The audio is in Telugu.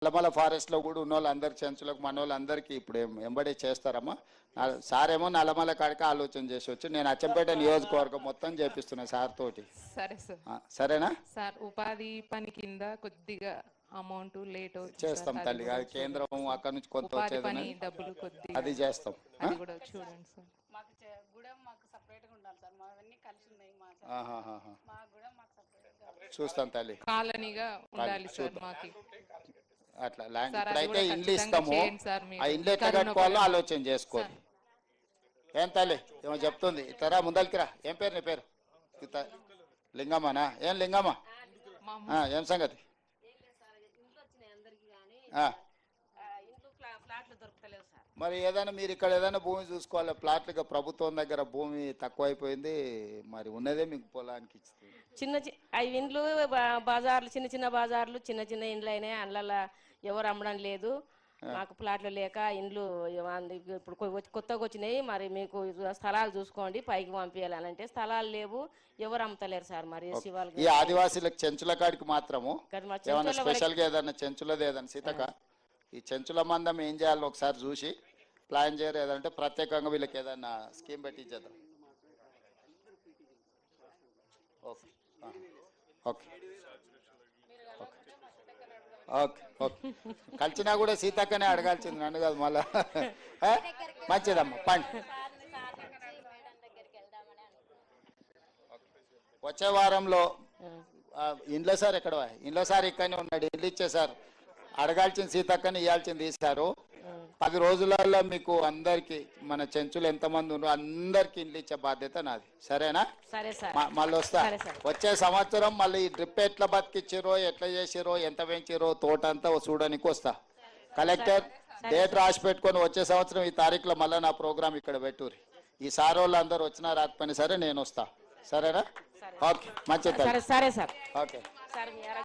నల్లమల ఫారెస్ట్లో కూడా ఉన్న వాళ్ళందరి చెంచులకు మన వాళ్ళందరికీ ఇప్పుడు ఎంబడే చేస్తారమ్మా. సార్ ఏమో నల్లమల కాడికి ఆలోచన చేసి వచ్చి నేను అచ్చంపేట నియోజకవర్గం మొత్తం చేపిస్తున్నా సార్ తోటి. సరే సార్. సరేనా సార్ ఉపాధి పని కింద కొద్దిగా అమౌంట్ లేట్ అవుతుంది చేస్తాం తల్లి. అది కేంద్రం అక్కడ నుంచి కొంత వచ్చేది డబ్బులు కొద్దిగా అది చేస్తాం. అది కూడా చూడండి సార్. మాకు గుడం మాకు సపరేట్గా ఉండాలి సార్. మావన్నీ కలిసి ఉన్నాయి. మా గుడం మాకు సపరేట్గా చూస్తాం తల్లి. కాలనీగా ఉండాలి సార్ మాకి. అట్లా ఇప్పుడైతే ఇండ్లు ఇస్తాము. ఆ ఇండ్లు ఎట్లా కట్టుకోవాలో ఆలోచన చేసుకోవాలి. ఏం తల్లి ఏమో చెప్తుంది. ఇట్లా ముందరికి రా. ఏం పేరు నీ పేరు? లింగమ్మనా? ఏం లింగమ్మ ఏం సంగతి? మరి ఏదైనా మీరు ఇక్కడ ఏదైనా భూమి చూసుకోవాలి. ప్లాట్లుగా ప్రభుత్వం దగ్గర భూమి తక్కువైపోయింది. మరి ఉన్నదే మీకు పొలానికి ఇస్తుంది. అవి ఇండ్లు బజార్లు చిన్న చిన్న బజార్లు చిన్న చిన్న ఇండ్లు అయినాయి. అందులో ఎవరు అమ్మడం లేదు. మాకు ప్లాట్లు లేక ఇండ్లు ఇప్పుడు కొత్తగా వచ్చినాయి. మరి మీకు స్థలాలు చూసుకోండి పైకి పంపించాలని అంటే స్థలాలు లేవు. ఎవరు అమ్ముతలేరు సార్. మరి ఈ ఆదివాసీలకు చెంచుల కాడికి మాత్రము ఏమన్నా స్పెషల్ గా ఏదన్నా చెంచులది ఏదన్నా సీతక ఈ చెంచుల మందం ఏం చేయాలో ఒకసారి చూసి ప్లాన్ చేయరు. ఏదంటే ప్రత్యేకంగా వీళ్ళకి ఏదన్నా స్కీమ్ పెట్టి ఇచ్చేద్దాం. ఓకే ఓకే ఓకే ఓకే కలిసినా కూడా సీతక్కనే అడగాల్సింది నన్ను కాదు మళ్ళా. మంచిదమ్మా పండి. వచ్చే వారంలో ఇంట్లో సార్ ఎక్కడ ఇంట్లో సార్ ఇక్కడనే ఉన్నాడు. ఇండ్లు ఇచ్చే సార్ అడగాల్సిన సీతక్కని ఇవ్వాల్సింది తీశారు. 10 రోజులలో మీకు అందరికి మన చెంచులు ఎంతమంది ఉన్నారో అందరికి ఇండ్లు ఇచ్చే బాధ్యత నాది. సరేనా? మళ్ళీ వస్తా. వచ్చే సంవత్సరం మళ్ళీ ఈ డ్రిప్ ఎట్లా బతికిచ్చిరో ఎట్లా చేసిరో ఎంత పెంచిరో తోట అంతా చూడడానికి వస్తా. కలెక్టర్ డేట్ రాసి పెట్టుకొని వచ్చే సంవత్సరం ఈ తారీఖులో మళ్ళీ నా ప్రోగ్రామ్ ఇక్కడ పెట్టుర్రి. ఈ సార్ వాళ్ళు అందరు వచ్చినా రాకపోయినా సరే నేను వస్తా. సరేనా? ఓకే మంచిది. సరే సార్. ఓకే.